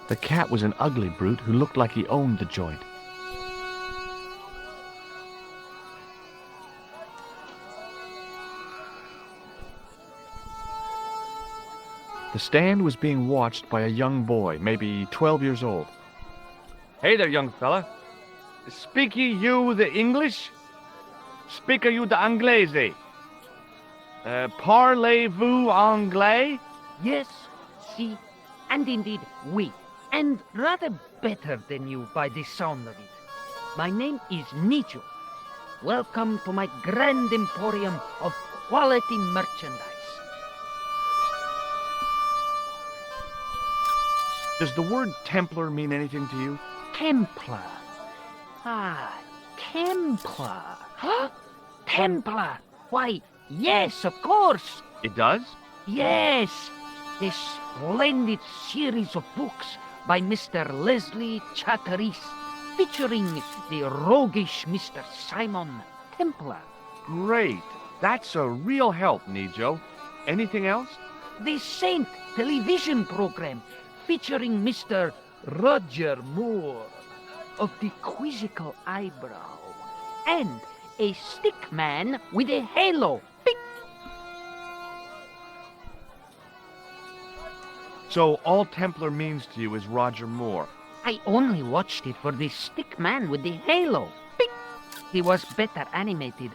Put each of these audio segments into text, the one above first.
The cat was an ugly brute who looked like he owned the joint. The stand was being watched by a young boy, maybe 12 years old. Hey there, young fella. Speak you the English? Speak you the Anglaise? Parlez-vous anglais? Yes, si, and indeed oui, and rather better than you by the sound of it. My name is Nijo. Welcome to my grand emporium of quality merchandise. Does the word Templar mean anything to you? Templar. Ah, Templar. Huh? Templar. Why, yes, of course. It does? Yes. A splendid series of books by Mr. Leslie Chatteris, featuring the roguish Mr. Simon Templar. Great. That's a real help, Nijo. Anything else? The Saint television program featuring Mr. Roger Moore of the quizzical eyebrow, and a stick man with a halo. Bing! So all Templar means to you is Roger Moore. I only watched it for the stick man with the halo. Bing! He was better animated.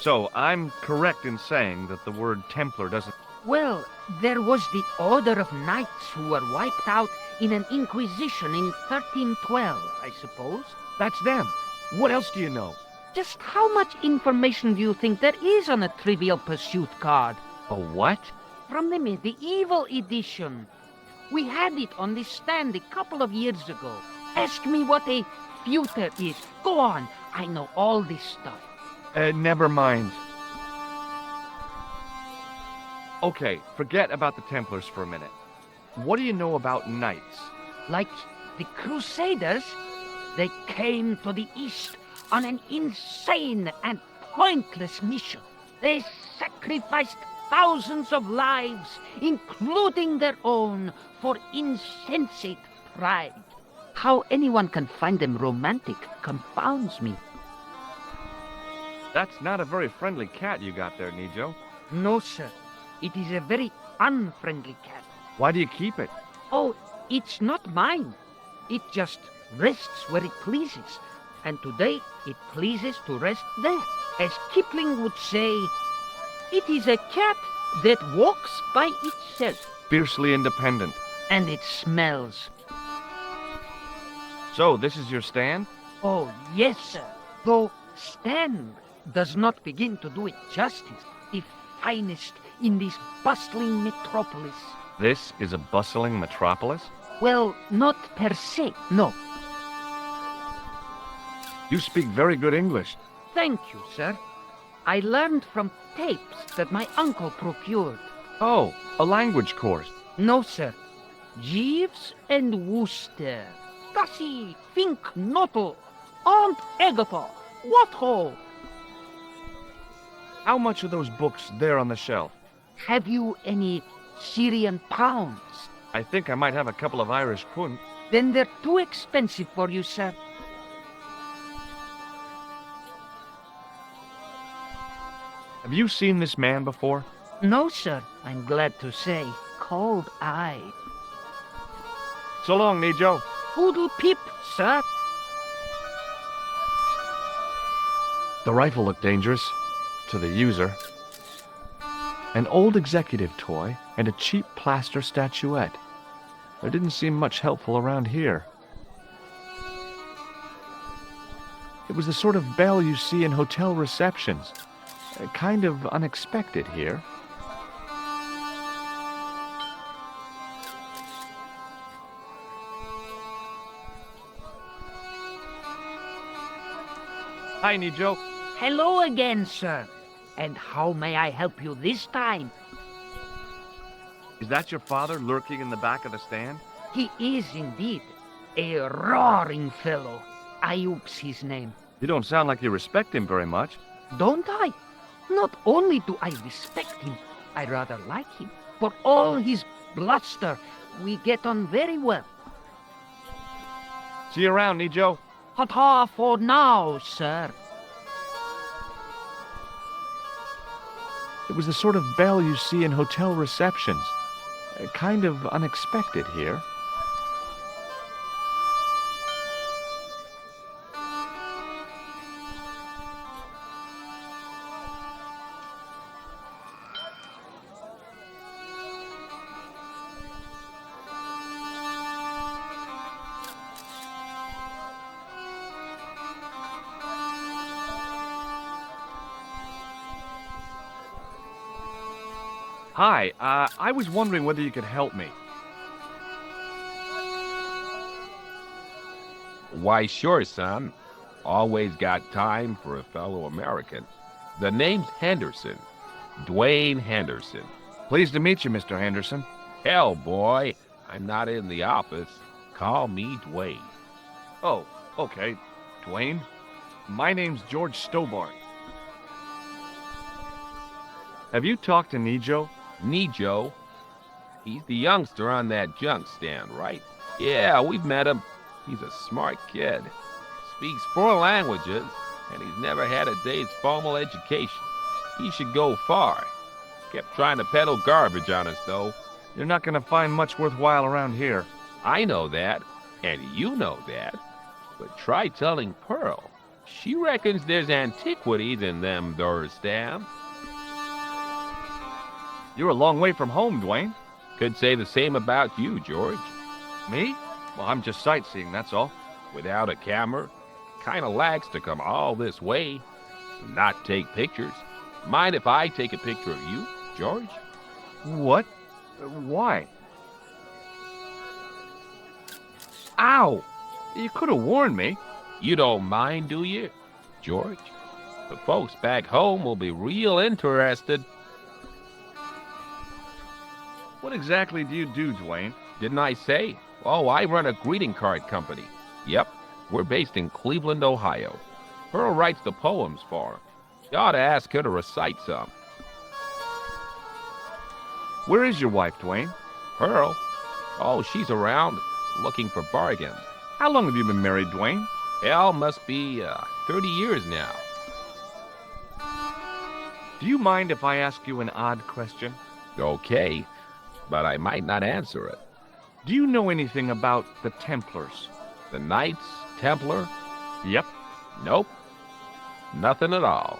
So I'm correct in saying that the word Templar doesn't... Well, there was the Order of Knights who were wiped out in an Inquisition in 1312, I suppose. That's them. What else do you know? Just how much information do you think there is on a Trivial Pursuit card? A what? From the medieval edition. We had it on the stand a couple of years ago. Ask me what a feuter is. Go on, I know all this stuff. Never mind. Okay, forget about the Templars for a minute. What do you know about knights? Like the Crusaders, they came to the East on an insane and pointless mission. They sacrificed thousands of lives, including their own, for insensate pride. How anyone can find them romantic confounds me. That's not a very friendly cat you got there, Nijo. No, sir. It is a very unfriendly cat. Why do you keep it? Oh, it's not mine. It just rests where it pleases. And today it pleases to rest there. As Kipling would say, it is a cat that walks by itself. Fiercely independent. And it smells. So, this is your stand? Oh, yes, sir. Though stand does not begin to do it justice. The finest in this bustling metropolis. This is a bustling metropolis? Well, not per se, no. You speak very good English. Thank you, sir. I learned from tapes that my uncle procured. Oh, a language course. No, sir. Jeeves and Wooster. Gussie, Fink, Nottle, Aunt Agatha, what ho? How much are those books there on the shelf? Have you any Syrian pounds? I think I might have a couple of Irish pund. Then they're too expensive for you, sir. Have you seen this man before? No, sir, I'm glad to say. Cold-eyed. So long, Nijo. Poodle peep, sir. The rifle looked dangerous to the user. An old executive toy and a cheap plaster statuette. There didn't seem much helpful around here. It was the sort of bell you see in hotel receptions. Kind of unexpected here. Hi, Nijo. Hello again, sir. And how may I help you this time? Is that your father lurking in the back of the stand? He is indeed a roaring fellow. Ayub's his name. You don't sound like you respect him very much. Don't I? Not only do I respect him, I rather like him. For all his bluster, we get on very well. See you around, Nijo. Ta-ta for now, sir. It was the sort of bell you see in hotel receptions. Kind of unexpected here. Hi, I was wondering whether you could help me. Why, sure, son. Always got time for a fellow American. The name's Henderson. Dwayne Henderson. Pleased to meet you, Mr. Henderson. Hell, boy, I'm not in the office. Call me Dwayne. Oh, okay. Dwayne? My name's George Stobart. Have you talked to Nijo? Nijo. He's the youngster on that junk stand, right? Yeah, we've met him. He's a smart kid. Speaks 4 languages, and he's never had a day's formal education. He should go far. Kept trying to peddle garbage on us, though. You're not gonna find much worthwhile around here. I know that, and you know that. But try telling Pearl. She reckons there's antiquities in them there stamps. You're a long way from home, Dwayne. Could say the same about you, George. Me? Well, I'm just sightseeing, that's all. Without a camera, kinda lax to come all this way and not take pictures. Mind if I take a picture of you, George? What? Why? Ow! You could have warned me. You don't mind, do you, George? The folks back home will be real interested. What exactly do you do, Dwayne? Didn't I say? Oh, I run a greeting card company. Yep, we're based in Cleveland, Ohio. Pearl writes the poems for him. You ought to ask her to recite some. Where is your wife, Dwayne? Pearl? Oh, she's around, looking for bargains. How long have you been married, Dwayne? Hell, must be 30 years now. Do you mind if I ask you an odd question? Okay, but I might not answer it. Do you know anything about the Templars? The Knights Templar? Yep. Nope. Nothing at all.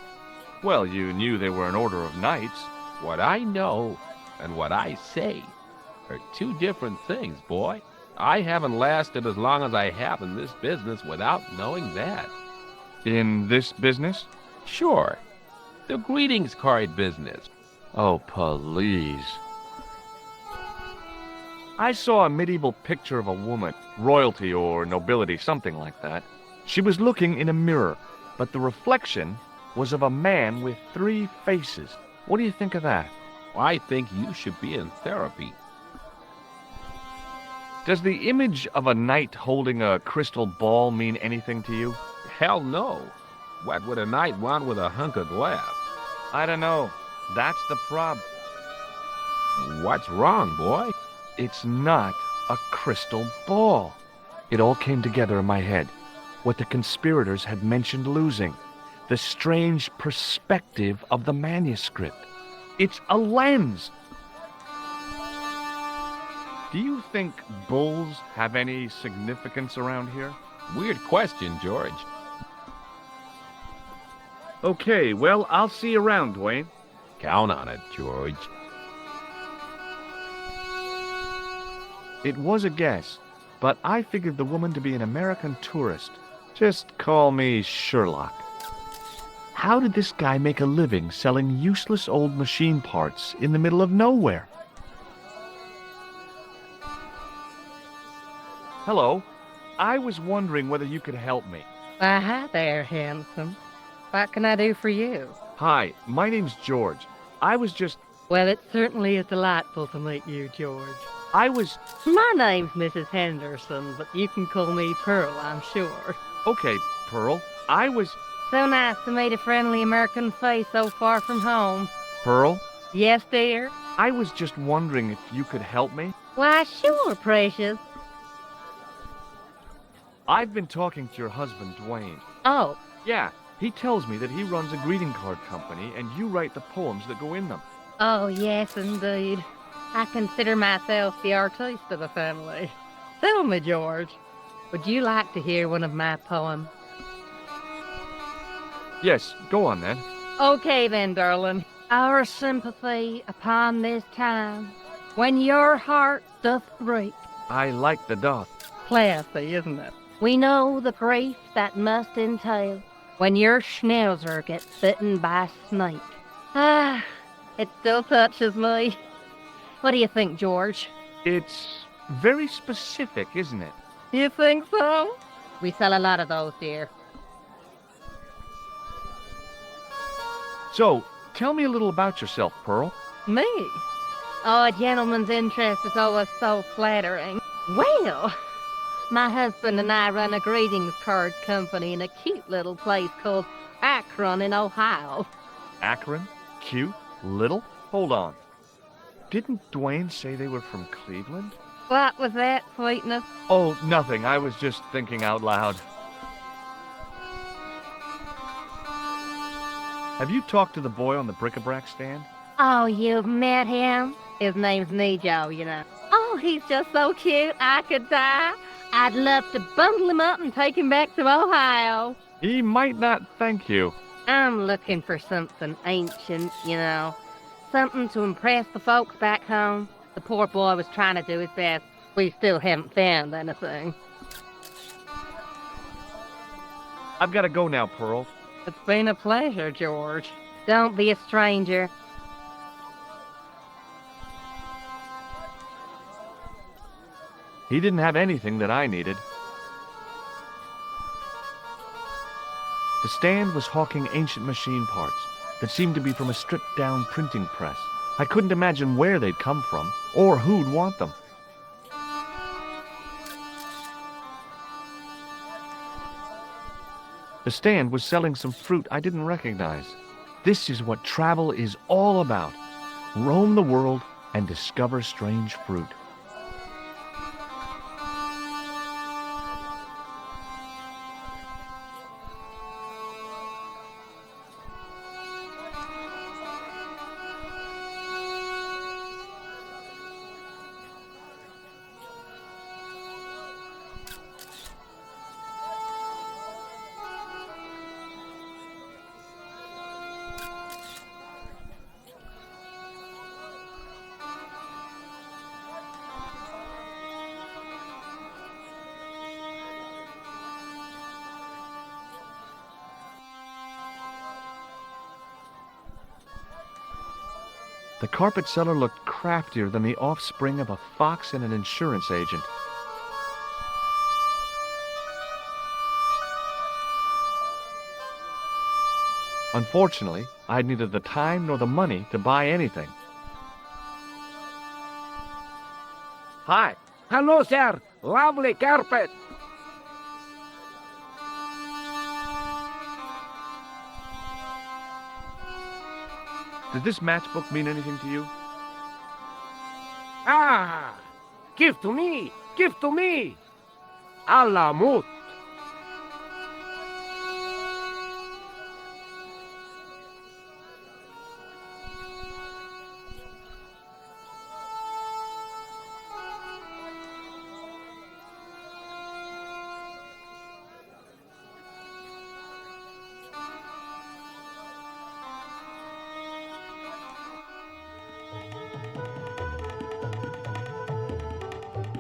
Well, you knew they were an order of knights. What I know and what I say are 2 different things, boy. I haven't lasted as long as I have in this business without knowing that. In this business? Sure. The greetings card business. Oh, please. I saw a medieval picture of a woman, royalty or nobility, something like that. She was looking in a mirror, but the reflection was of a man with 3 faces. What do you think of that? I think you should be in therapy. Does the image of a knight holding a crystal ball mean anything to you? Hell no. What would a knight want with a hunk of glass? I don't know. That's the prob. What's wrong, boy? It's not a crystal ball. It all came together in my head. What the conspirators had mentioned losing. The strange perspective of the manuscript. It's a lens. Do you think bulls have any significance around here? Weird question, George. Okay, well, I'll see you around, Dwayne. Count on it, George. It was a guess, but I figured the woman to be an American tourist. Just call me Sherlock. How did this guy make a living selling useless old machine parts in the middle of nowhere? Hello. I was wondering whether you could help me. Why, hi there, handsome. What can I do for you? Hi, my name's George. I was just... Well, it certainly is delightful to meet you, George. I was... My name's Mrs. Henderson, but you can call me Pearl, I'm sure. Okay, Pearl. I was... So nice to meet a friendly American face so far from home. Pearl, Yes, dear? I was just wondering if you could help me. Why, sure, precious. I've been talking to your husband, Dwayne. Oh, Yeah, he tells me that he runs a greeting card company and you write the poems that go in them. oh, yes, indeed. I consider myself the artiste of the family. Tell me, George, would you like to hear one of my poems? Yes, go on then. Okay then, darling. Our sympathy upon this time, when your heart doth break. I like the doth. Classy, isn't it? We know the grief that must entail when your schnauzer gets bitten by a snake. Ah, it still touches me. What do you think, George? It's very specific, isn't it? You think so? We sell a lot of those, dear. So, tell me a little about yourself, Pearl. Me? Oh, a gentleman's interest is always so flattering. Well, my husband and I run a greetings card company in a cute little place called Akron in Ohio. Akron? Cute? Little? Hold on. Didn't Dwayne say they were from Cleveland? What was that, sweetness? Oh, nothing. I was just thinking out loud. Have you talked to the boy on the bric-a-brac stand? Oh, you've met him? His name's Nejo, you know. Oh, he's just so cute, I could die. I'd love to bundle him up and take him back to Ohio. He might not thank you. I'm looking for something ancient, you know. Something to impress the folks back home. The poor boy was trying to do his best. We still haven't found anything. I've got to go now, Pearl. It's been a pleasure, George. Don't be a stranger. He didn't have anything that I needed. The stand was hawking ancient machine parts that seemed to be from a stripped-down printing press. I couldn't imagine where they'd come from, or who'd want them. The stand was selling some fruit I didn't recognize. This is what travel is all about. Roam the world and discover strange fruit. The carpet seller looked craftier than the offspring of a fox and an insurance agent. Unfortunately, I had neither the time nor the money to buy anything. Hi. Hello, sir. Lovely carpet. Does this matchbook mean anything to you? Ah, give to me. Give to me. Alamut.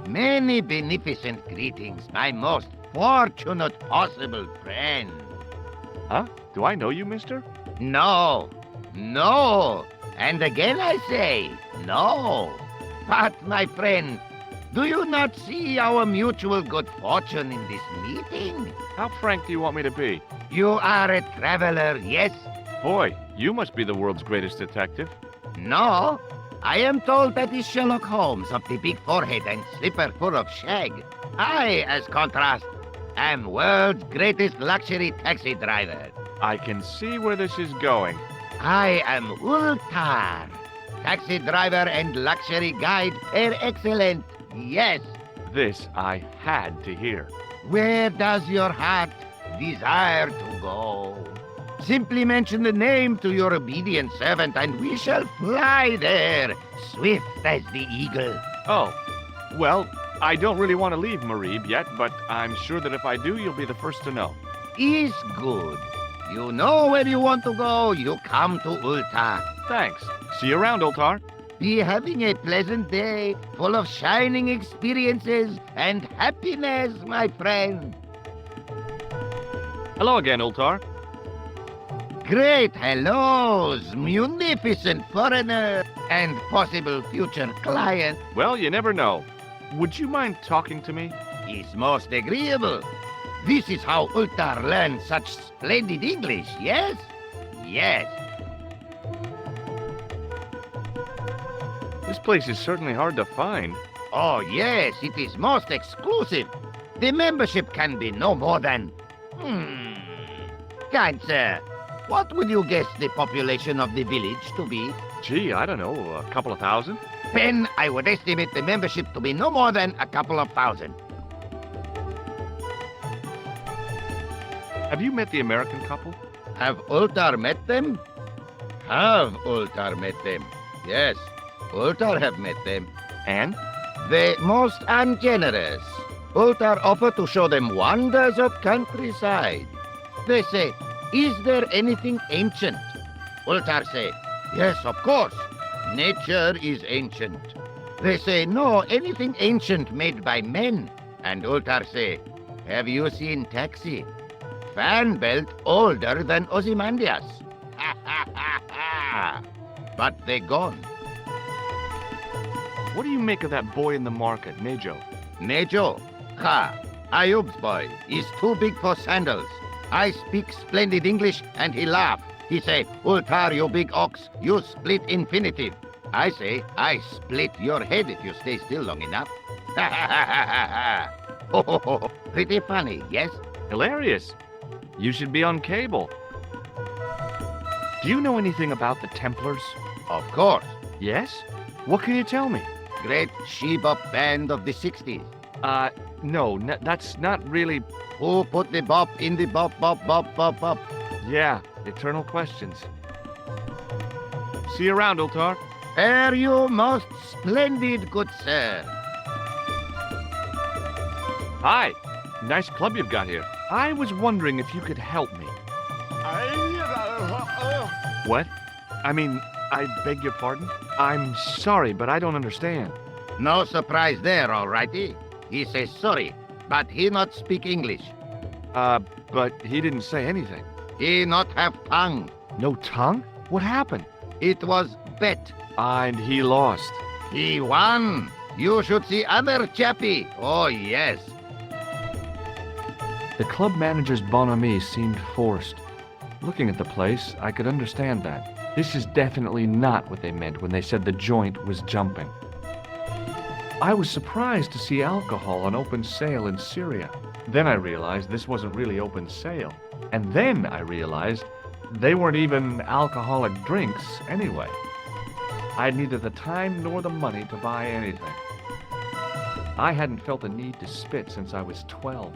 Many beneficent greetings, my most fortunate possible friend. Huh? Do I know you, mister? No, no, and again I say, no. But, my friend, do you not see our mutual good fortune in this meeting? How frank do you want me to be? You are a traveler, yes? Boy, you must be the world's greatest detective. No, I am told that is Sherlock Holmes of the big forehead and slipper full of shag. I, as contrast, am world's greatest luxury taxi driver. I can see where this is going. I am Ultar, taxi driver and luxury guide per excellent. Yes. This I had to hear. Where does your heart desire to go? Simply mention the name to your obedient servant, and we shall fly there, swift as the eagle. Oh, well, I don't really want to leave Marib yet, but I'm sure that if I do, you'll be the first to know. Is good. You know where you want to go, you come to Ulta. Thanks. See you around, Ultar. Be having a pleasant day, full of shining experiences and happiness, my friend. Hello again, Ultar. Great hellos, munificent foreigner, and possible future client. Well, you never know. Would you mind talking to me? Is most agreeable. This is how Ultar learns such splendid English, yes? Yes. This place is certainly hard to find. Oh, yes, it is most exclusive. The membership can be no more than... Kind sir, what would you guess the population of the village to be? Gee, I don't know, a couple of thousand? Then I would estimate the membership to be no more than a couple of thousand. Have you met the American couple? Have Ultar met them? Have Ultar met them? Yes, Ultar have met them. And? The most ungenerous. Ultar offer to show them wonders of countryside. They say, is there anything ancient? Ultar say, yes, of course. Nature is ancient. They say, no, anything ancient made by men. And Ultar say, have you seen Taxi? Fan belt older than Ozymandias. But they gone. What do you make of that boy in the market, Nejo? Nejo? Ha! Ayub's boy is too big for sandals. I speak splendid English and he laugh. He say, Ultar, you big ox, you split infinitive. I say, I split your head if you stay still long enough. Ha ha ha ha ha! Ho ho ho! Pretty funny, yes? Hilarious. You should be on cable. Do you know anything about the Templars? Of course. Yes? What can you tell me? Great she-bop band of the 60s. No, that's not really... Who put the bop in the bop, bop, bop, bop, bop? Yeah, eternal questions. See you around, Ultar. Fare you most splendid, good sir. Hi. Nice club you've got here. I was wondering if you could help me. What? I mean, I beg your pardon? I'm sorry, but I don't understand. No surprise there, all righty. He says sorry, but he not speak English. But he didn't say anything. He not have tongue. No tongue? What happened? It was bet. And he lost. He won. You should see other chappie. Oh, yes. The club manager's bonhomie seemed forced. Looking at the place, I could understand that. This is definitely not what they meant when they said the joint was jumping. I was surprised to see alcohol on open sale in Syria. Then I realized this wasn't really open sale. And then I realized they weren't even alcoholic drinks anyway. I had neither the time nor the money to buy anything. I hadn't felt the need to spit since I was 12.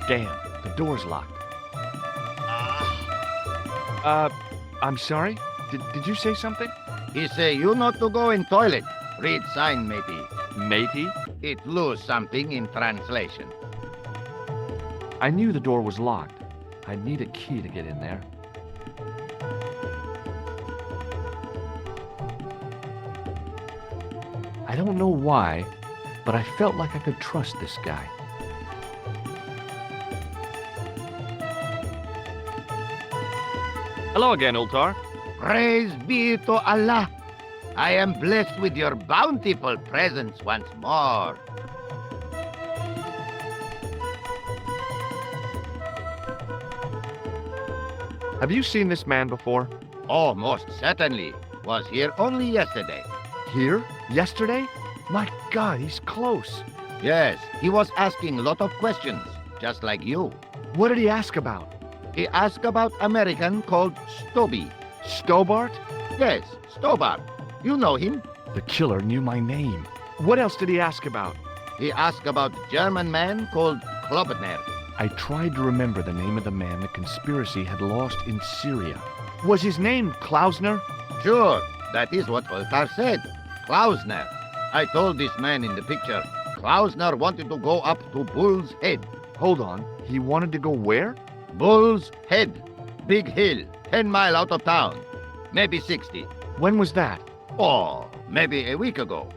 Damn, the door's locked. I'm sorry? Did you say something? He say you not to go in toilet. Read sign, matey. Matey? It lose something in translation. I knew the door was locked. I'd need a key to get in there. I don't know why, but I felt like I could trust this guy. Hello again, Ultar. Praise be to Allah. I am blessed with your bountiful presence once more. Have you seen this man before? Oh, most certainly. Was here only yesterday. Here? Yesterday? My God, he's close. Yes, he was asking a lot of questions, just like you. What did he ask about? He asked about American called Stoby. Stobart? Yes, Stobart. You know him. The killer knew my name. What else did he ask about? He asked about German man called Klobner. I tried to remember the name of the man the conspiracy had lost in Syria. Was his name Klausner? Sure, that is what Ultar said. Klausner. I told this man in the picture, Klausner wanted to go up to Bull's Head. Hold on, he wanted to go where? Bull's Head. Big hill, 10 miles out of town. Maybe 60. When was that? Oh, maybe a week ago.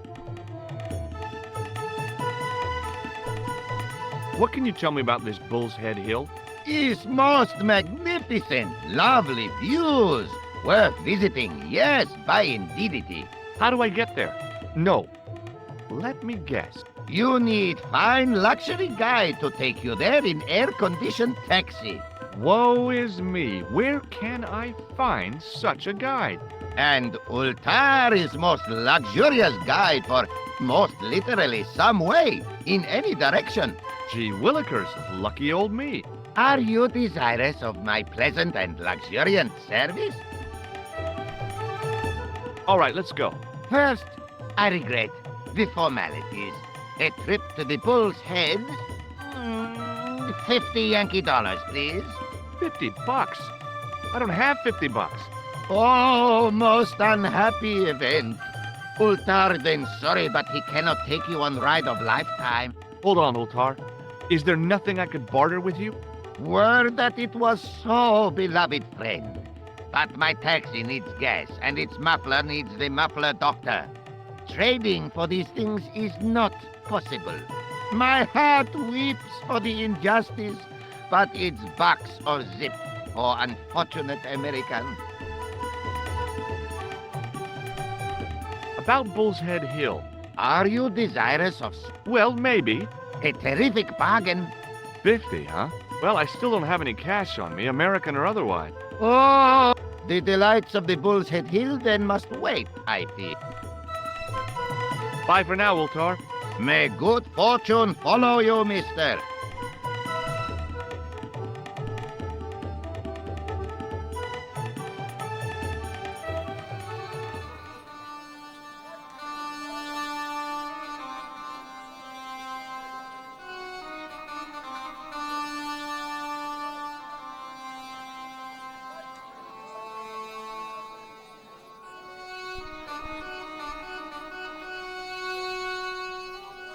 What can you tell me about this Bull's Head Hill? It's most magnificent. Lovely views. Worth visiting. Yes, by indeedity. How do I get there? No. Let me guess. You need fine luxury guide to take you there in air-conditioned taxi. Woe is me. Where can I find such a guide? And Ultar is most luxurious guide for most literally some way, in any direction. Gee willikers, lucky old me. Are you desirous of my pleasant and luxuriant service? All right, let's go. First, I regret the formalities. A trip to the Bull's Head. 50 Yankee dollars, please. $50? I don't have $50. Oh, most unhappy event. Ultar then sorry, but he cannot take you on ride of lifetime. Hold on, Ultar. Is there nothing I could barter with you? Word that it was so, beloved friend. But my taxi needs gas, and its muffler needs the muffler doctor. Trading for these things is not possible. My heart weeps for the injustice, but it's box or zip for unfortunate American. About Bull's Head Hill. Are you desirous of Well, maybe. a terrific bargain? 50, huh? Well, I still don't have any cash on me, American or otherwise. Oh, the delights of the Bull's Head Hill then must wait, I fear. Bye for now, Ultar. May good fortune follow you, mister.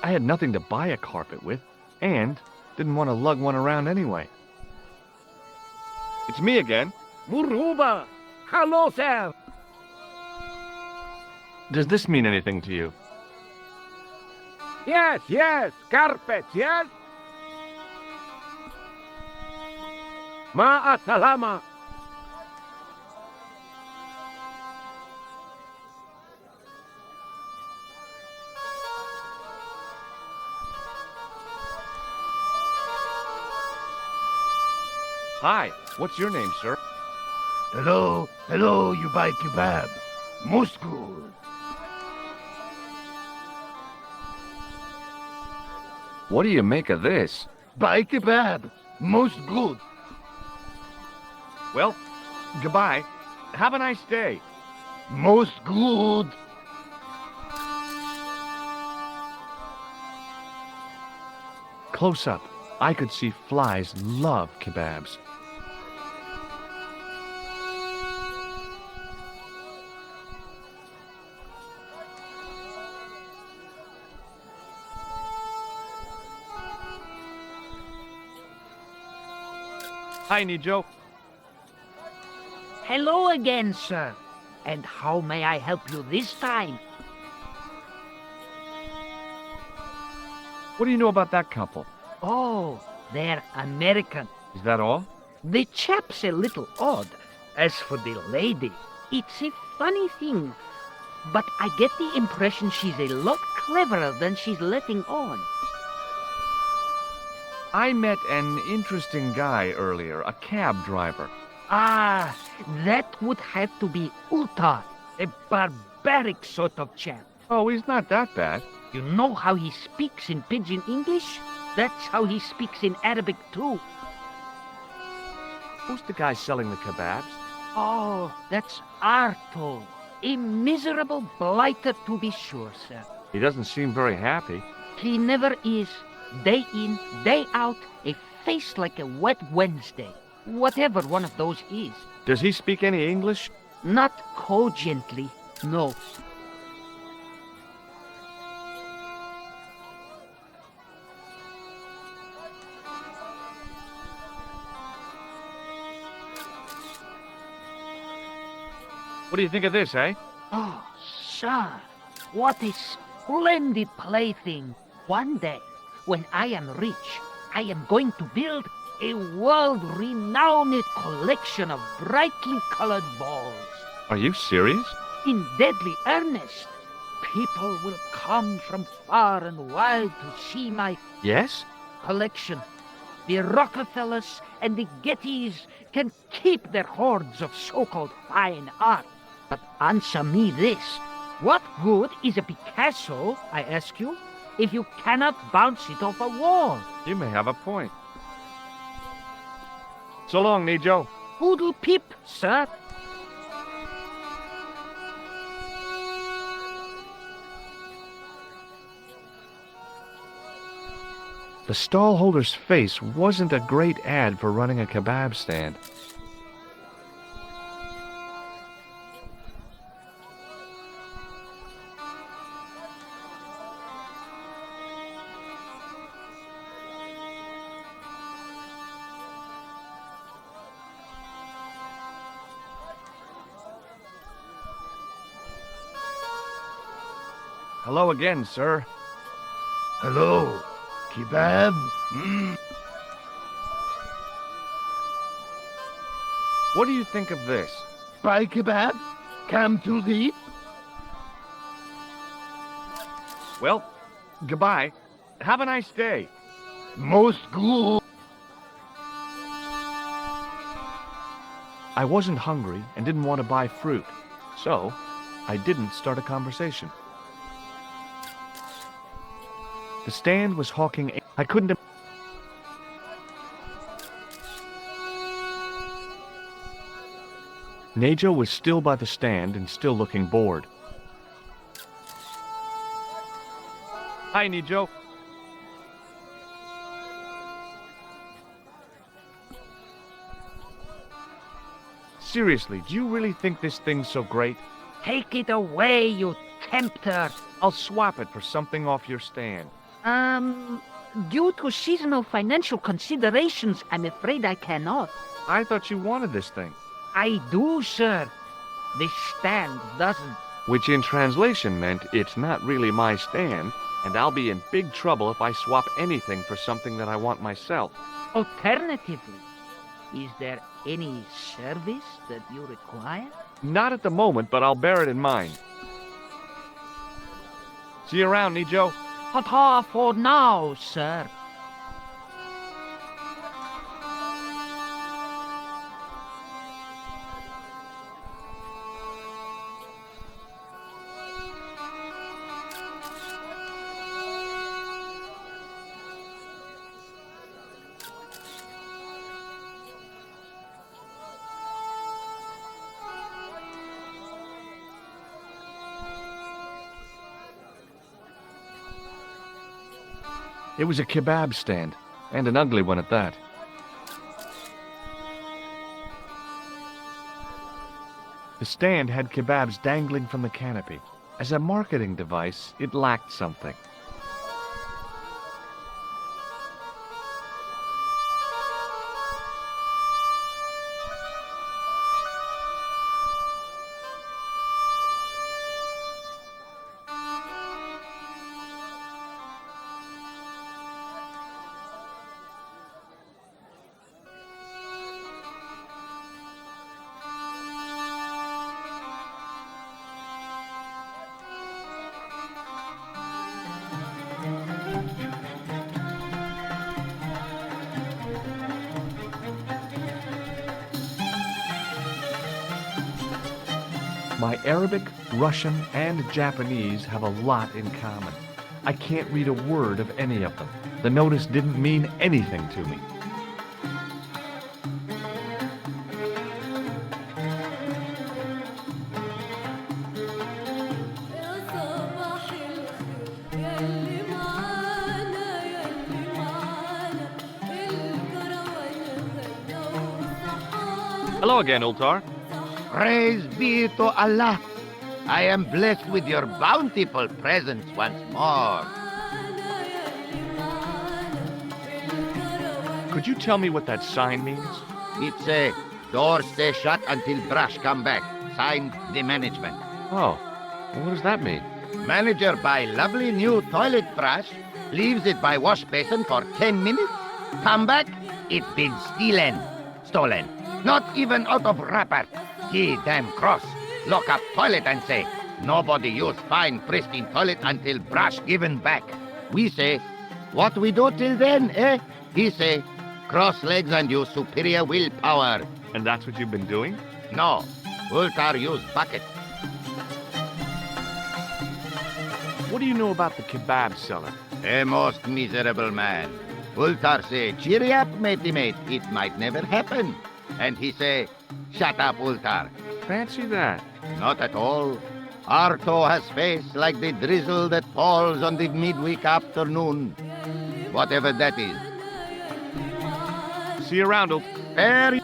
I had nothing to buy a carpet with, and didn't want to lug one around anyway. It's me again. Muruba! Hello, sir! Does this mean anything to you? Yes, carpet, yes? Ma'a salama. Hi, what's your name, sir? Hello, you buy kebab. Most good. What do you make of this? Buy kebab. Most good. Well, goodbye. Have a nice day. Most good. Close up, I could see flies love kebabs. Hi, Nijo. Hello again, sir. And how may I help you this time? What do you know about that couple? Oh, they're American. Is that all? The chap's a little odd. As for the lady, it's a funny thing. But I get the impression she's a lot cleverer than she's letting on. I met an interesting guy earlier, a cab driver. Ah, that would have to be Ultar, a barbaric sort of chap. Oh, he's not that bad. You know how he speaks in pidgin English? That's how he speaks in Arabic too. Who's the guy selling the kebabs? Oh, that's Arto. A miserable blighter to be sure, sir. He doesn't seem very happy. He never is. Day in, day out, a face like a wet Wednesday. Whatever one of those is. Does he speak any English? Not cogently, no. What do you think of this, eh? Oh, sir, what a splendid plaything. One day, when I am rich, I am going to build a world-renowned collection of brightly colored balls. Are you serious? In deadly earnest. People will come from far and wide to see my Yes? collection. The Rockefellers and the Gettys can keep their hoards of so-called fine art. But answer me this. What good is a Picasso, I ask you, if you cannot bounce it off a wall? You may have a point. So long, Nijo. Poodle peep, sir. The stallholder's face wasn't a great ad for running a kebab stand. Hello again, sir. Hello. Kebab? What do you think of this? Buy kebab? Come to eat? Well, goodbye. Have a nice day. Most good. I wasn't hungry and didn't want to buy fruit, so I didn't start a conversation. The stand was hawking. I couldn't. Nejo was still by the stand and still looking bored. Hi, Nejo. Seriously, do you really think this thing's so great? Take it away, you tempter. I'll swap it for something off your stand. Due to seasonal financial considerations, I'm afraid I cannot. I thought you wanted this thing. I do, sir. The stand doesn't. Which in translation meant it's not really my stand, and I'll be in big trouble if I swap anything for something that I want myself. Alternatively, is there any service that you require? Not at the moment, but I'll bear it in mind. See you around, Nejo. Ta-ta for now, sir. It was a kebab stand, and an ugly one at that. The stand had kebabs dangling from the canopy. As a marketing device, it lacked something. My Arabic, Russian, and Japanese have a lot in common. I can't read a word of any of them. The notice didn't mean anything to me. Hello again, Ultar. Praise be to Allah. I am blessed with your bountiful presence once more. Could you tell me what that sign means? It's a door stay shut until brush come back. Signed, the management. Oh, well, what does that mean? Manager buy lovely new toilet brush, leaves it by wash basin for 10 minutes, come back, it been stolen. Not even out of wrapper. He damn cross. Lock up toilet and say, nobody use fine pristine toilet until brush given back. We say, what we do till then, eh? He say, cross legs and use superior willpower. And that's what you've been doing? No, Ultar use bucket. What do you know about the kebab seller? A most miserable man. Ultar say, cheer up, matey mate, it might never happen. And he say, shut up, Ultar. Fancy that. Not at all. Arto has face like the drizzle that falls on the midweek afternoon. Whatever that is. See you around, Ult. Very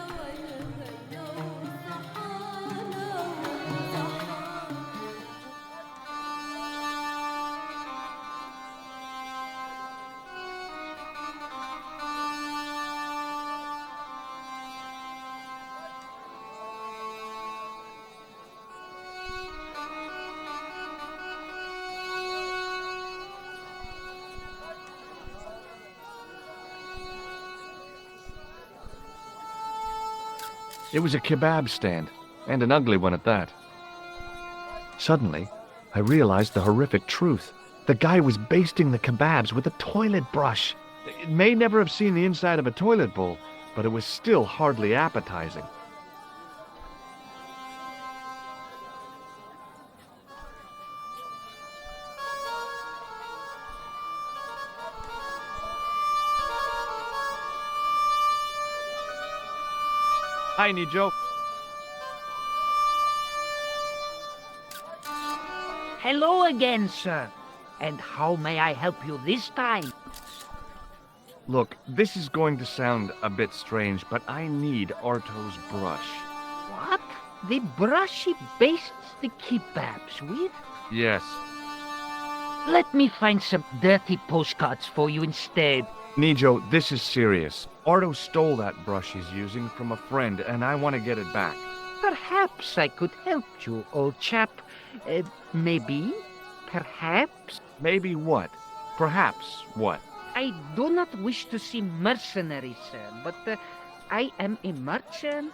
It was a kebab stand, and an ugly one at that. Suddenly, I realized the horrific truth. The guy was basting the kebabs with a toilet brush. It may never have seen the inside of a toilet bowl, but it was still hardly appetizing. Hi, Nijo. Hello again, sir. And how may I help you this time? Look, this is going to sound a bit strange, but I need Arto's brush. What? The brush he bastes the kebabs with? Yes. Let me find some dirty postcards for you instead. Nijo, this is serious. Arto stole that brush he's using from a friend, and I want to get it back. Perhaps I could help you, old chap. Maybe? Perhaps? Maybe what? Perhaps what? I do not wish to seem mercenary, sir, but I am a merchant,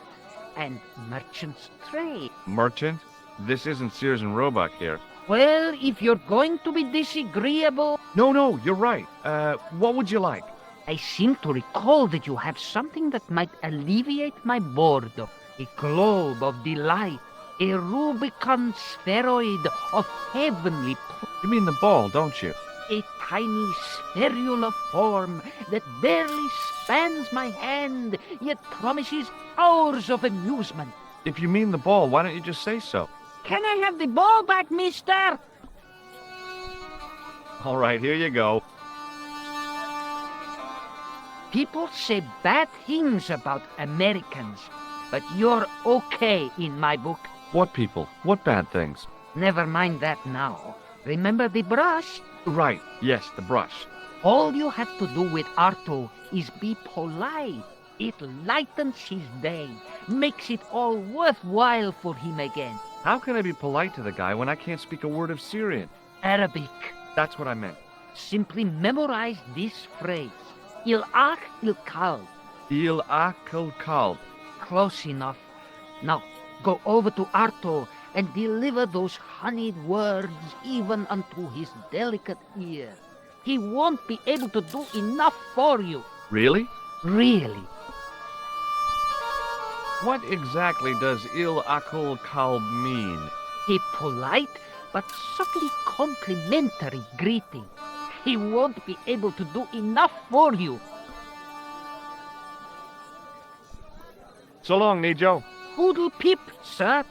and merchants trade. Merchant? This isn't Sears and Roebuck here. Well, if you're going to be disagreeable... No, you're right. What would you like? I seem to recall that you have something that might alleviate my boredom. A globe of delight. A Rubicon spheroid of heavenly... You mean the ball, don't you? A tiny spherule of form that barely spans my hand, yet promises hours of amusement. If you mean the ball, why don't you just say so? Can I have the ball back, mister? All right, here you go. People say bad things about Americans, but you're okay in my book. What people? What bad things? Never mind that now. Remember the brush? Right, yes, the brush. All you have to do with Arto is be polite. It lightens his day, makes it all worthwhile for him again. How can I be polite to the guy when I can't speak a word of Syrian? Arabic. That's what I meant. Simply memorize this phrase. Il-ach il-kalb. Il akal kalb. Close enough. Now, go over to Arto and deliver those honeyed words even unto his delicate ear. He won't be able to do enough for you. Really? Really. What exactly does il akal kalb mean? A polite but subtly complimentary greeting. he won't be able to do enough for you. So long, Nijo. Poodle peep, sir.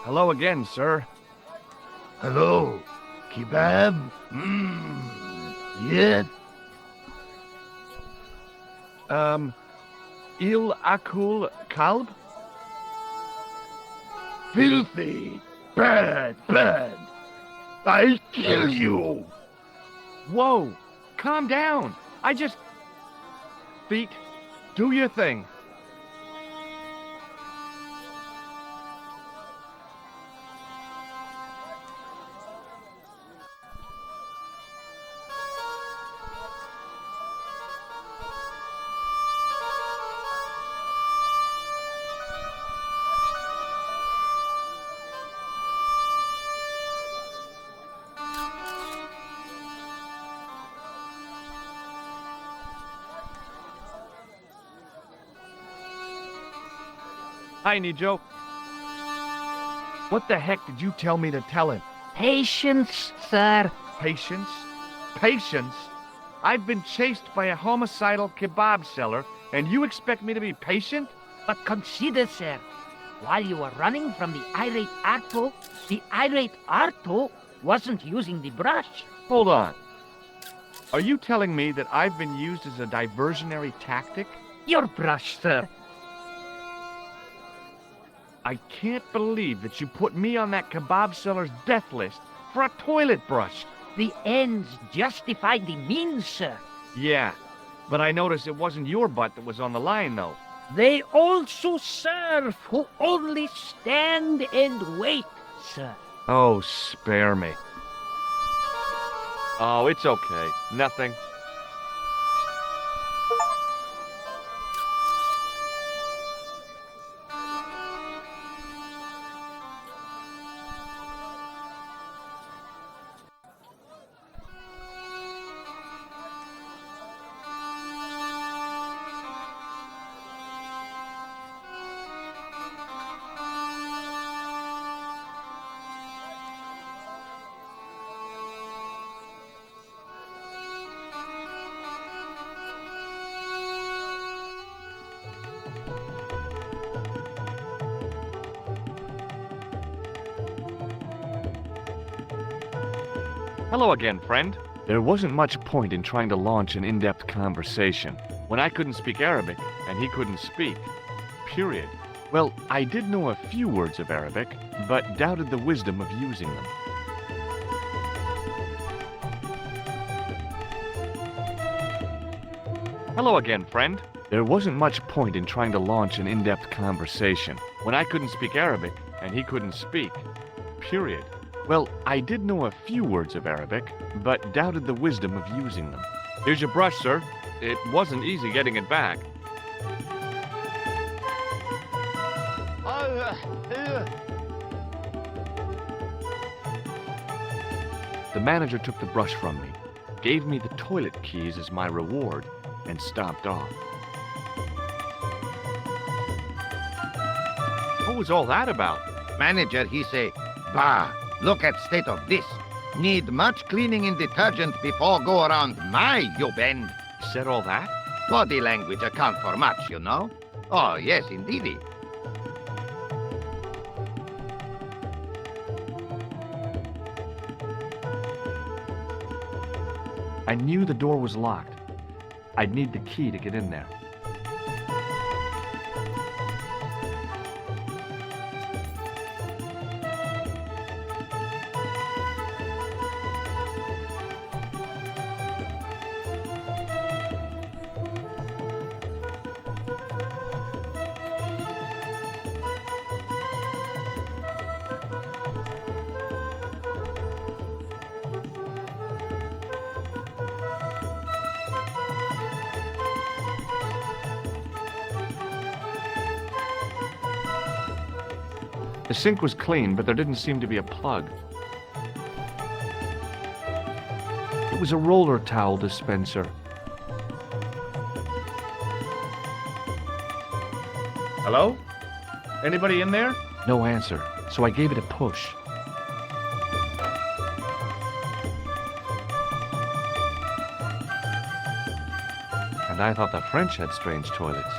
Hello again, sir. Hello, kebab? Yes? Il akul kalb? Filthy, bad, bad. I'll kill you. Whoa! Calm down! I just... Feet, do your thing. Hi, Nijo. What the heck did you tell me to tell him? Patience, sir. Patience? Patience? I've been chased by a homicidal kebab seller, and you expect me to be patient? But consider, sir, while you were running from the irate Arto wasn't using the brush. Hold on. Are you telling me that I've been used as a diversionary tactic? Your brush, sir. I can't believe that you put me on that kebab seller's death list for a toilet brush. The ends justify the means, sir. Yeah, but I noticed it wasn't your butt that was on the line, though. They also serve who only stand and wait, sir. Oh, spare me. Oh, it's okay. Nothing. Hello again, friend. There wasn't much point in trying to launch an in-depth conversation when I couldn't speak Arabic and he couldn't speak. Period. Well, I did know a few words of Arabic, but doubted the wisdom of using them. Hello again, friend. There wasn't much point in trying to launch an in-depth conversation when I couldn't speak Arabic and he couldn't speak. Period. Well, I did know a few words of Arabic, but doubted the wisdom of using them. Here's your brush, sir. It wasn't easy getting it back. The manager took the brush from me, gave me the toilet keys as my reward, and stomped off. What was all that about? Manager, he say, bah, look at state of this. Need much cleaning in detergent before go around my you bend. Said all that? Body language account for much, you know. Oh, yes, indeedy. I knew the door was locked. I'd need the key to get in there. The sink was clean, but there didn't seem to be a plug. It was a roller towel dispenser. Hello? Anybody in there? No answer, so I gave it a push. And I thought the French had strange toilets.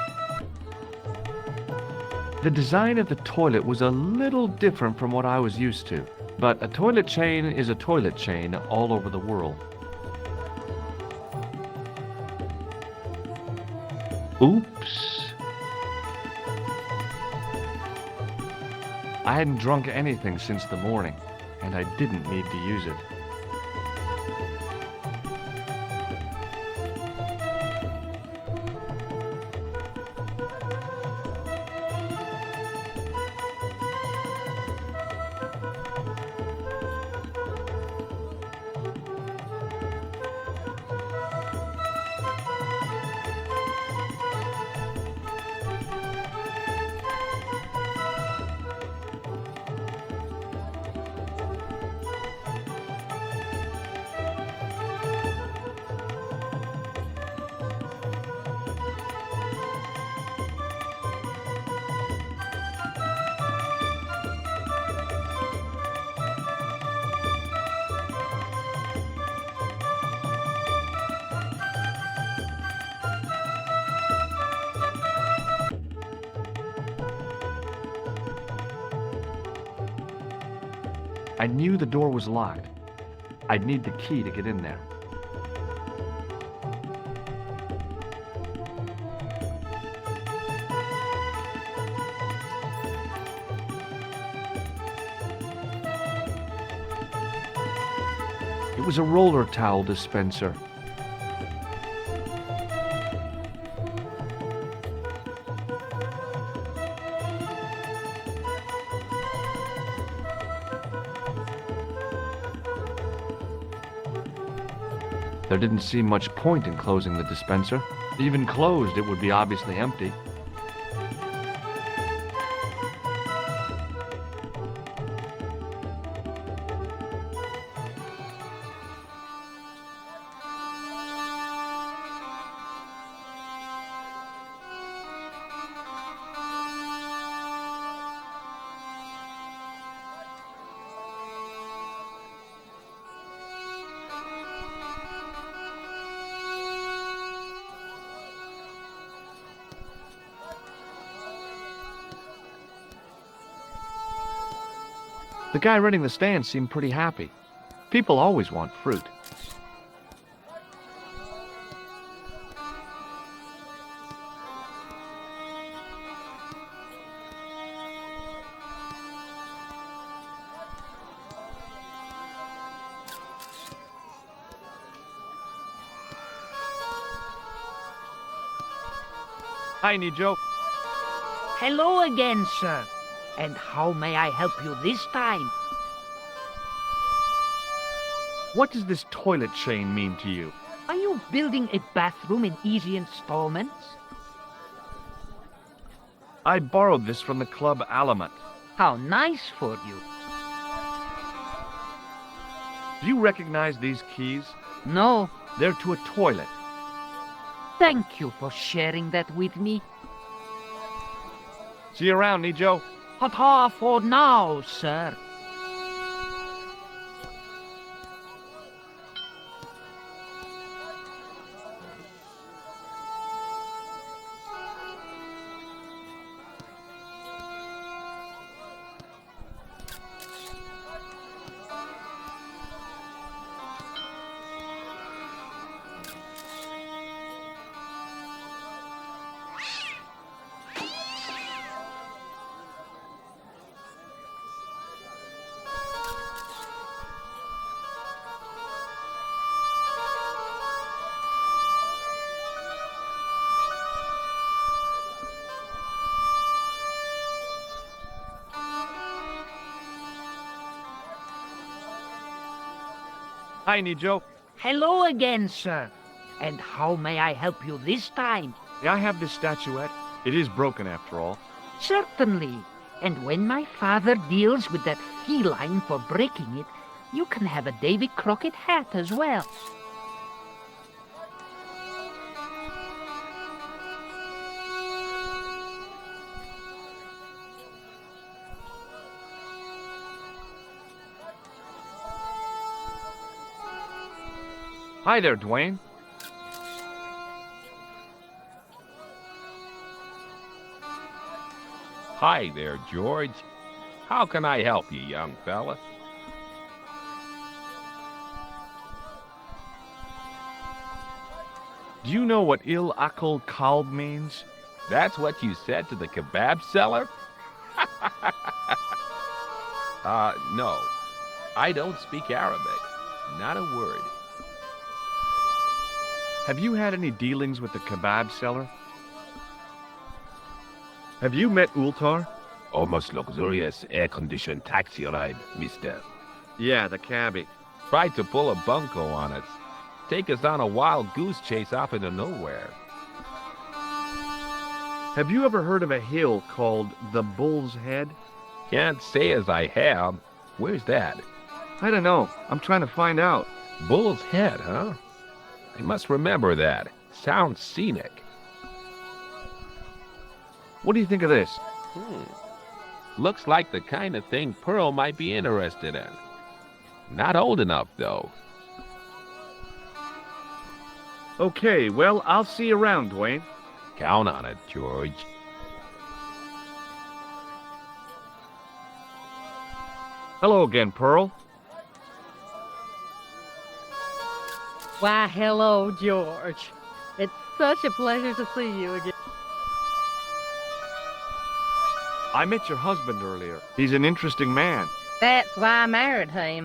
The design of the toilet was a little different from what I was used to, but a toilet chain is a toilet chain all over the world. Oops. I hadn't drunk anything since the morning, and I didn't need to use it. I knew the door was locked. I'd need the key to get in there. It was a roller towel dispenser. There didn't seem much point in closing the dispenser. Even closed, it would be obviously empty. The guy running the stand seemed pretty happy. People always want fruit. Hi, Nijo. Hello again, sir. And how may I help you this time? What does this toilet chain mean to you? Are you building a bathroom in easy installments? I borrowed this from the club Alamut. How nice for you. Do you recognize these keys? No, They're to a toilet. thank you for sharing that with me. See you around, Nijo. Ta-ta for now, sir. Hi, Nijo. Hello again, sir. And how may I help you this time? May I have this statuette? It is broken after all. Certainly. And when my father deals with that feline for breaking it, you can have a Davy Crockett hat as well. Hi there, Dwayne. Hi there, George. How can I help you, young fella? Do you know what Il Akal Kalb means? That's what you said to the kebab seller? No. I don't speak Arabic. Not a word. Have you had any dealings with the kebab seller? Have you met Ultar? Almost luxurious air-conditioned taxi ride, mister. Yeah, the cabbie. Tried to pull a bunco on us. Take us on a wild goose chase off into nowhere. Have you ever heard of a hill called the Bull's Head? Can't say as I have. Where's that? I don't know. I'm trying to find out. Bull's Head, huh? I must remember that. Sounds scenic. What do you think of this? Looks like the kind of thing Pearl might be interested in. Not old enough, though. Okay, well, I'll see you around, Dwayne. Count on it, George. Hello again, Pearl. Why, hello, George. It's such a pleasure to see you again. I met your husband earlier. He's an interesting man. That's why I married him.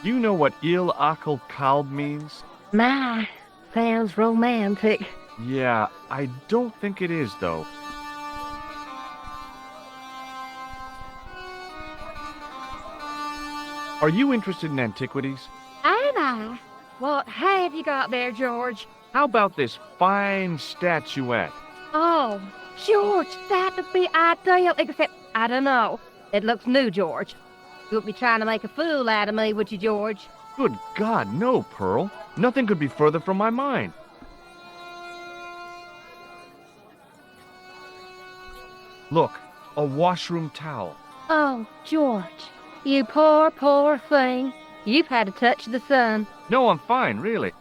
Do you know what Il Akal Kalb means? My, sounds romantic. Yeah, I don't think it is, though. Are you interested in antiquities? Ain't I? What have you got there, George? How about this fine statuette? Oh, George, that would be ideal, except, I don't know. It looks new, George. You wouldn't be trying to make a fool out of me, would you, George? Good God, no, Pearl. Nothing could be further from my mind. Look, a washroom towel. Oh, George, you poor, poor thing. You've had a touch of the sun. No, I'm fine, really.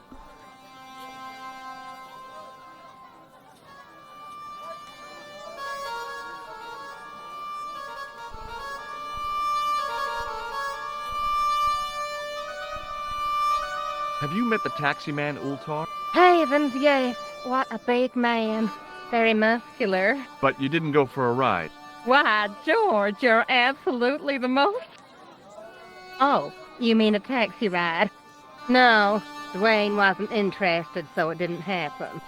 Have you met the taxi man, Ultar? Heavens, yes. What a big man. Very muscular. But you didn't go for a ride. Why, George, you're absolutely the most... Oh, you mean a taxi ride? No, Dwayne wasn't interested, so it didn't happen.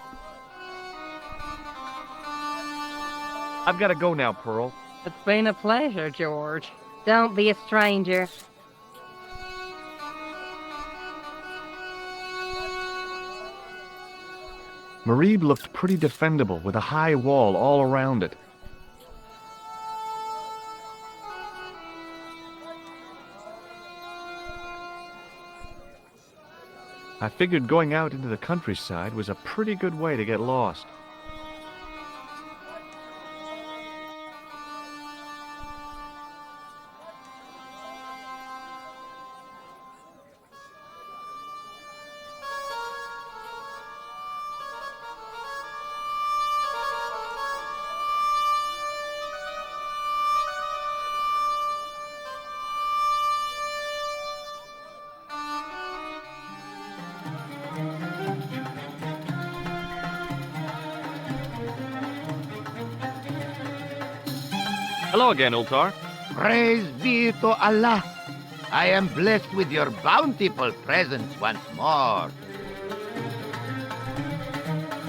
I've got to go now, Pearl. It's been a pleasure, George. Don't be a stranger. Marib looked pretty defendable with a high wall all around it. I figured going out into the countryside was a pretty good way to get lost. Hello again, Ultar. Praise be to Allah. I am blessed with your bountiful presence once more.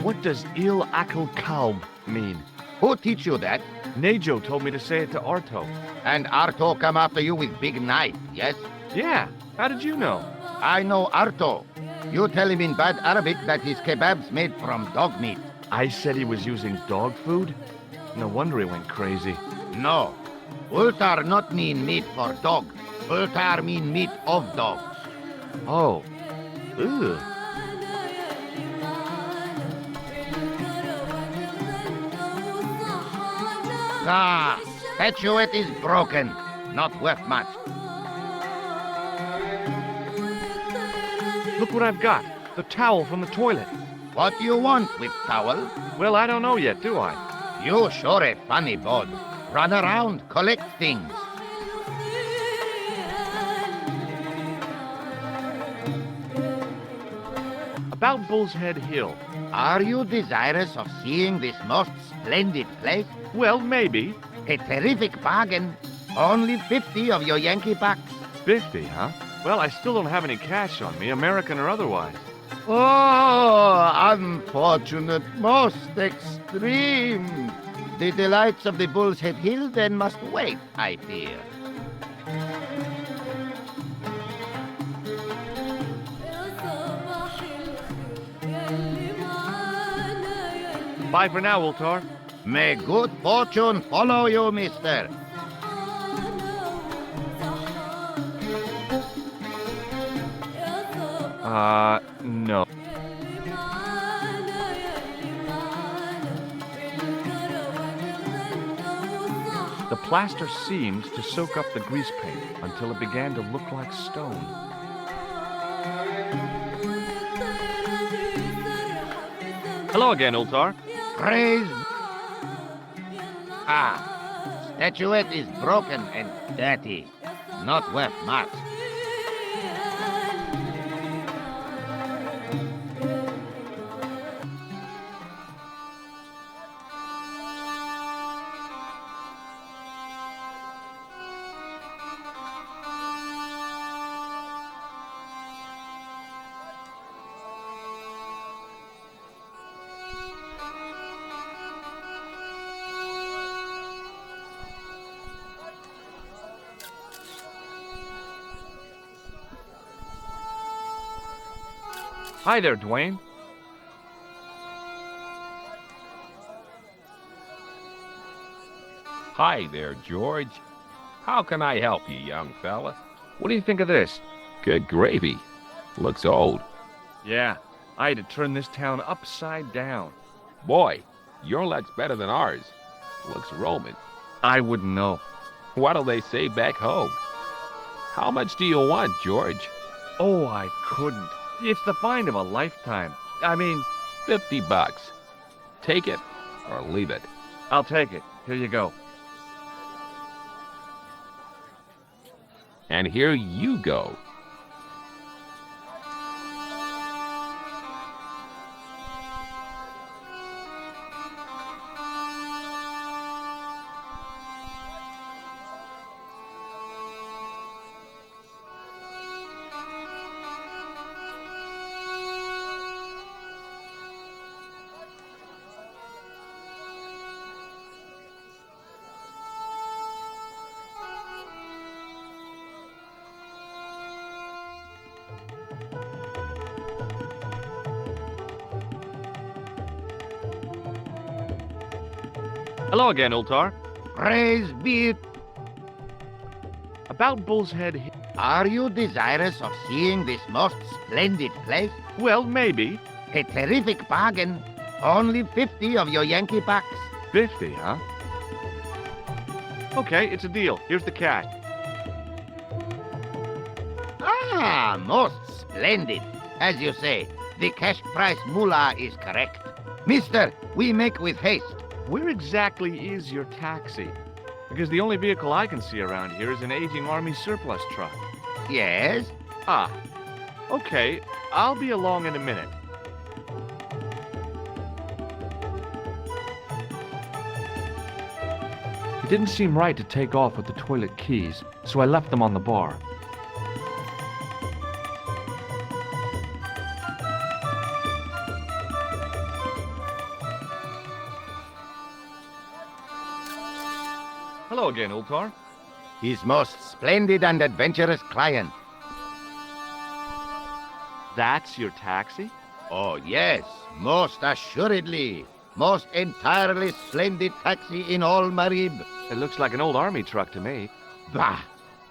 What does Il Akal Kalb mean? Who teach you that? Nejo told me to say it to Arto. And Arto come after you with big knife, yes? Yeah, how did you know? I know Arto. You tell him in bad Arabic that his kebab's made from dog meat. I said he was using dog food? No wonder he went crazy. No. Ultar not mean meat for dog. Ultar mean meat of dogs. Oh. Ugh. Ah, statuette is broken. Not worth much. Look what I've got. The towel from the toilet. What do you want with towel? Well, I don't know yet, do I? You sure a funny bod. Run around, collect things. About Bull's Head Hill. Are you desirous of seeing this most splendid place? Well, maybe. A terrific bargain. Only 50 of your Yankee bucks. 50, huh? Well, I still don't have any cash on me, American or otherwise. Oh, unfortunate, most extreme. The delights of the Bull's Head Hill then must wait, I fear. Bye for now, Ultar. May good fortune follow you, mister. No. The plaster seemed to soak up the grease paint until it began to look like stone. Hello again, Ultar. Praise. Statuette is broken and dirty. Not worth much. Hi there, Dwayne. Hi there, George. How can I help you, young fella? What do you think of this? Good gravy. Looks old. Yeah, I had to turn this town upside down. Boy, your luck's better than ours. Looks Roman. I wouldn't know. What'll they say back home? How much do you want, George? Oh, I couldn't. It's the find of a lifetime. I mean, $50. Take it or leave it. I'll take it. Here you go. And here you go. Hello again, Ultar. Praise be. About Bull's Head Hill. Are you desirous of seeing this most splendid place? Well, maybe. A terrific bargain. Only 50 of your Yankee bucks. 50, huh? Okay, it's a deal. Here's the cash. Most splendid. As you say, the cash price moolah is correct. Mister, we make with haste. Where exactly is your taxi? Because the only vehicle I can see around here is an aging Army surplus truck. Yes? Ah, okay. I'll be along in a minute. It didn't seem right to take off with the toilet keys, so I left them on the bar. Hello again, Ultar. His most splendid and adventurous client. That's your taxi? Oh, yes, most assuredly. Most entirely splendid taxi in all Marib. It looks like an old army truck to me. Bah!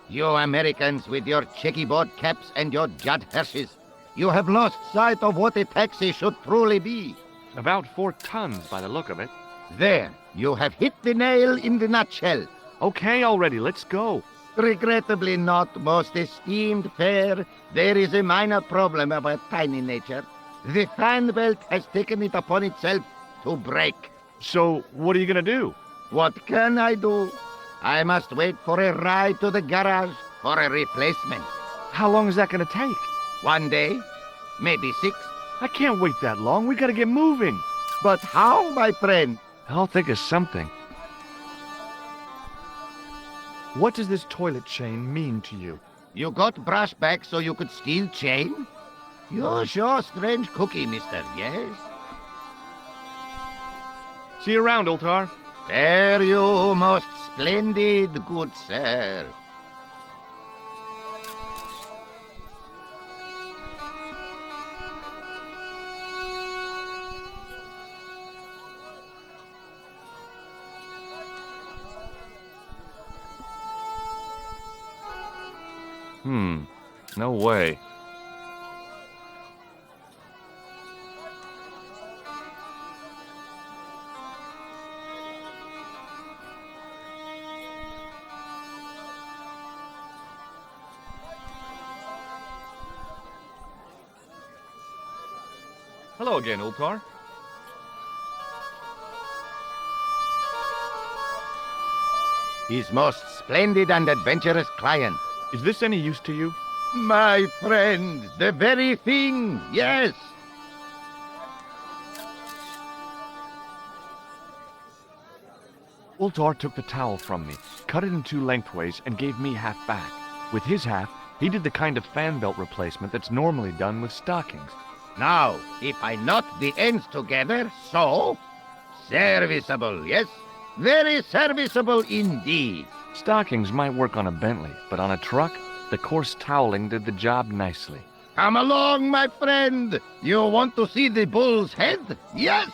You Americans with your checkerboard caps and your Judd Hershes. You have lost sight of what a taxi should truly be. About 4 tons by the look of it. There, you have hit the nail in the nutshell. Okay, already, let's go. Regrettably not, most esteemed fair. There is a minor problem of a tiny nature. The fan belt has taken it upon itself to break. So, what are you gonna do? What can I do? I must wait for a ride to the garage for a replacement. How long is that gonna take? 1 day, maybe 6. I can't wait that long. We gotta get moving. But how, my friend? I'll think of something. What does this toilet chain mean to you? You got brush back so you could steal chain? You're sure strange cookie, mister, yes? See you around, Ultar. Fare you most splendid, good sir. No way. Hello again, Ultar. His most splendid and adventurous client. Is this any use to you? My friend, the very thing, yes. Ultar took the towel from me, cut it in 2 lengthways, and gave me half back. With his half, he did the kind of fan belt replacement that's normally done with stockings. Now, if I knot the ends together, so... Serviceable, yes? Very serviceable indeed. Stockings might work on a Bentley, but on a truck, the coarse toweling did the job nicely. Come along, my friend. You want to see the bull's head? Yes?